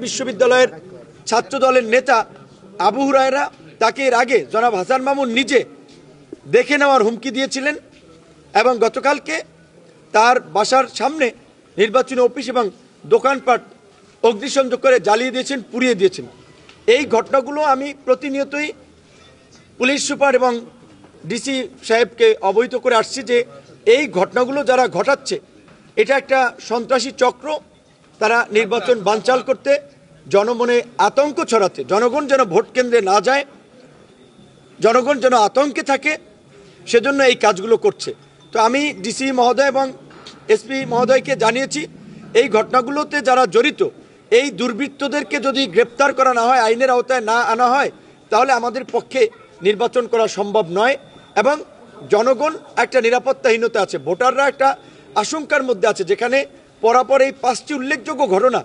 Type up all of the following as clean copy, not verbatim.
বিশ্ববিদ্যালয়ের ছাত্র দলের নেতা আবু হুরায়রা তাকে এর আগে জনাব হাসান মামুন নিজে দেখে নেওয়ার হুমকি দিয়েছিলেন এবং গতকালকে তার বাসার সামনে নির্বাচনী অফিস এবং দোকানপাট অগ্নিসংযোগ করে জ্বালিয়ে দিয়েছেন, পুড়িয়ে দিয়েছেন। এই ঘটনাগুলো আমি প্রতিনিয়তই পুলিশ সুপার এবং ডিসি সাহেবকে অবহিত করে আসছি যে এই ঘটনাগুলো যারা ঘটাচ্ছে এটা একটা সন্ত্রাসী চক্র। তারা নির্বাচন বানচাল করতে, জনমনে আতঙ্ক ছড়াতে, জনগণ যেন ভোট কেন্দ্রে না যায়, জনগণ যেন আতঙ্কে থাকে, সেজন্য এই কাজগুলো করছে। তো আমি ডিসি মহোদয় এবং এসপি মহোদয়কে জানিয়েছি এই ঘটনাগুলোতে যারা জড়িত এই দুর্বৃত্তদেরকে যদি গ্রেপ্তার করা না হয়, আইনের আওতায় না আনা হয়, তাহলে আমাদের পক্ষে নির্বাচন করা সম্ভব নয় এবং জনগণ একটা নিরাপত্তাহীনতা আছে, ভোটাররা একটা আশঙ্কার মধ্যে আছে। যেখানে পরাপর এই 5টি উল্লেখযোগ্য ঘটনা,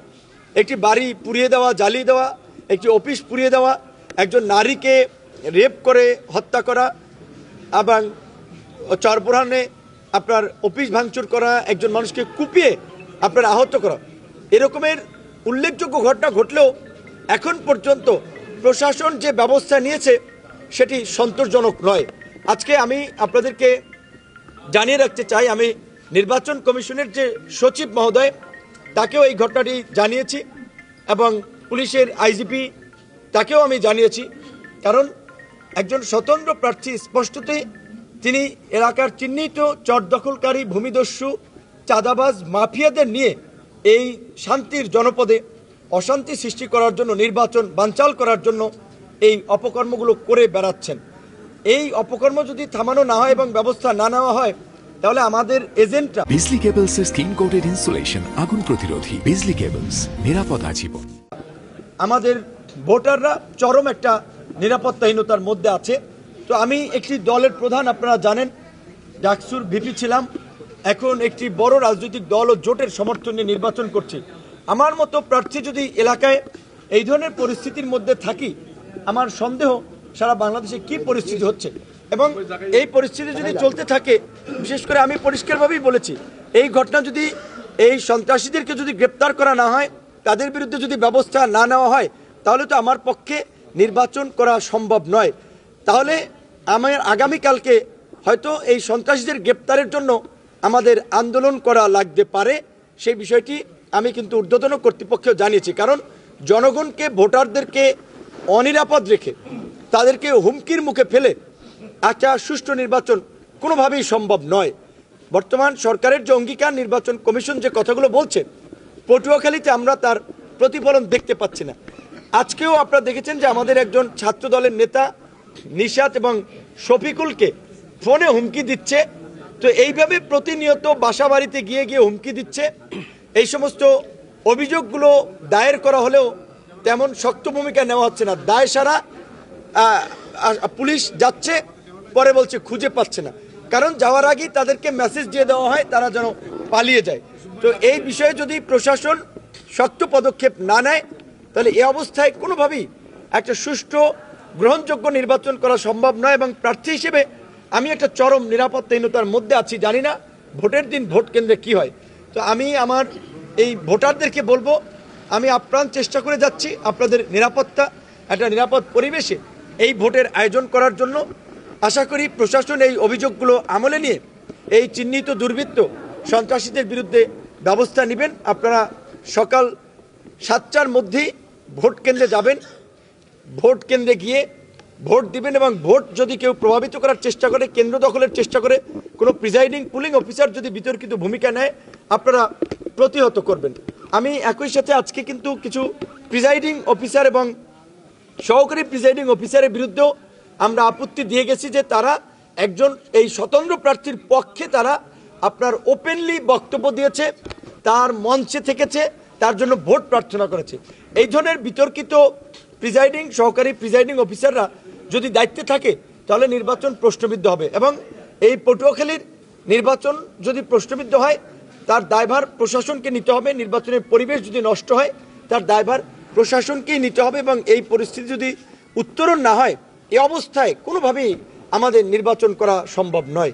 একটি বাড়ি পুড়িয়ে দেওয়া, জ্বালিয়ে দেওয়া, একটি অফিস পুড়িয়ে দেওয়া, একজন নারীকে রেপ করে হত্যা করা এবং চরপোড়ানে আপনার অফিস ভাঙচুর করা, একজন মানুষকে কুপিয়ে আপনার আহত করা, এরকমের উল্লেখযোগ্য ঘটনা ঘটলেও এখন পর্যন্ত প্রশাসন যে ব্যবস্থা নিয়েছে সেটি সন্তোষজনক নয়। আজকে আমি আপনাদেরকে জানিয়ে রাখতে চাই, আমি নির্বাচন কমিশনের যে সচিব মহোদয় তাকেও এই ঘটনাটি জানিয়েছি এবং পুলিশের আইজিপি তাকেও আমি জানিয়েছি। কারণ একজন স্বতন্ত্র প্রার্থী স্পষ্টতই তিনি এলাকার চিহ্নিত চর দখলকারী, ভূমিদস্যু, চাঁদাবাজ, মাফিয়াদের নিয়ে এই শান্তির জনপদে অশান্তি সৃষ্টি করার জন্য, নির্বাচন বানচাল করার জন্য এই অপকর্মগুলো করে বেড়াচ্ছেন। এই অপকর্ম যদি থামানো না হয় এবং ব্যবস্থা না নেওয়া হয়, তাহলে আমাদের এজেন্টরা বিজলি কেবলস এর স্কিন কোটেড ইনসুলেশন আগুন প্রতিরোধী। বিজলি কেবলস, নিরাপদ আজীবন। আমাদের ভোটাররা চরম একটা নিরাপত্তাহীনতার মধ্যে আছে। তো আমি একটি দলের প্রধান, আপনারা জানেন, ডাকসুর ভিপি ছিলাম, এখন একটি বড় রাজনৈতিক দল ও জোটের সমর্থনে নির্বাচন করছি। আমার মতো প্রার্থী যদি এলাকায় এই ধরনের পরিস্থিতির মধ্যে থাকি, আমার সন্দেহ সারা বাংলাদেশে কি পরিস্থিতি হচ্ছে এবং এই পরিস্থিতি যদি চলতে থাকে, বিশেষ করে আমি পরিষ্কারভাবেই বলেছি, এই ঘটনা যদি এই সন্ত্রাসীদেরকে যদি গ্রেপ্তার করা না হয়, তাদের বিরুদ্ধে যদি ব্যবস্থা না নেওয়া হয়, তাহলে তো আমার পক্ষে নির্বাচন করা সম্ভব নয়। তাহলে আমার আগামীকালকে হয়তো এই সন্ত্রাসীদের গ্রেপ্তারের জন্য আমাদের আন্দোলন করা লাগতে পারে। সেই বিষয়টি আমি কিন্তু ঊর্ধ্বতন কর্তৃপক্ষকেও জানিয়েছি। কারণ জনগণকে, ভোটারদেরকে অনিরাপদ রেখে, তাদেরকে হুমকির মুখে ফেলে একটা সুষ্ঠু নির্বাচন কোনোভাবেই সম্ভব নয়। বর্তমান সরকারের যে অঙ্গীকার, নির্বাচন কমিশন যে কথাগুলো বলছে, পটুয়াখালীতে আমরা তার প্রতিফলন দেখতে পাচ্ছি না। আজকেও আপনারা দেখেছেন যে আমাদের একজন ছাত্র দলের নেতা নিশাত এবং শফিকুলকে ফোনে হুমকি দিচ্ছে। তো এইভাবে প্রতিনিয়ত বাসা বাড়িতে গিয়ে গিয়ে হুমকি দিচ্ছে। এই সমস্ত অভিযোগগুলো দায়ের করা হলেও তেমন শক্ত ভূমিকা নেওয়া হচ্ছে না। দায় সারা পুলিশ যাচ্ছে, পরে বলছে খুঁজে পাচ্ছে না। কারণ যাওয়ার আগেই তাদেরকে মেসেজ দিয়ে দেওয়া হয় তারা যেন পালিয়ে যায়। তো এই বিষয়ে যদি প্রশাসন শক্ত পদক্ষেপ না নেয়, তাহলে এই অবস্থায় কোনোভাবেই একটা সুষ্ঠু গ্রহণযোগ্য নির্বাচন করা সম্ভব নয়। এবং প্রার্থী হিসেবে আমি একটা চরম নিরাপত্তাহীনতার মধ্যে আছি, জানি না ভোটের দিন ভোট কেন্দ্রে কি হয়। তো আমি আমার এই ভোটারদেরকে বলবো, আমি আপ্রাণ চেষ্টা করে যাচ্ছি আপনাদের নিরাপত্তা, একটা নিরাপদ পরিবেশে এই ভোটের আয়োজন করার জন্য। আশা করি প্রশাসন এই অভিযোগগুলো আমলে নিয়ে এই চিহ্নিত দুর্বৃত্ত সন্ত্রাসীদের বিরুদ্ধে ব্যবস্থা নেবেন। আপনারা সকাল 7টার মধ্যেই ভোট কেন্দ্রে যাবেন, ভোট কেন্দ্রে গিয়ে ভোট দিবেন এবং ভোট যদি কেউ প্রভাবিত করার চেষ্টা করে, কেন্দ্র দখলের চেষ্টা করে, কোনো প্রিজাইডিং পুলিং অফিসার যদি বিতর্কিত ভূমিকা নেয়, আপনারা প্রতিহত করবেন। আমি একই সাথে আজকে কিন্তু কিছু প্রিজাইডিং অফিসার এবং সহকারী প্রিজাইডিং অফিসারের বিরুদ্ধেও আমরা আপত্তি দিয়ে গেছি যে তারা একজন এই স্বতন্ত্র প্রার্থীর পক্ষে তারা আপনার ওপেনলি বক্তব্য দিয়েছে, তার মঞ্চে থেকেছে, তার জন্য ভোট প্রার্থনা করেছে। এই ধরনের বিতর্কিত প্রিজাইডিং, সহকারী প্রিজাইডিং অফিসাররা যদি দায়িত্বে থাকে, তাহলে নির্বাচন প্রশ্নবিদ্ধ হবে এবং এই পটুয়াখালীর নির্বাচন যদি প্রশ্নবিদ্ধ হয়, তার দায়ভার প্রশাসনকে নিতে হবে। নির্বাচনের পরিবেশ যদি নষ্ট হয়, তার দায়ভার প্রশাসনকেই নিতে হবে এবং এই পরিস্থিতি যদি উত্তরণ না হয়, এই অবস্থায় কোনোভাবেই আমাদের নির্বাচন করা সম্ভব নয়।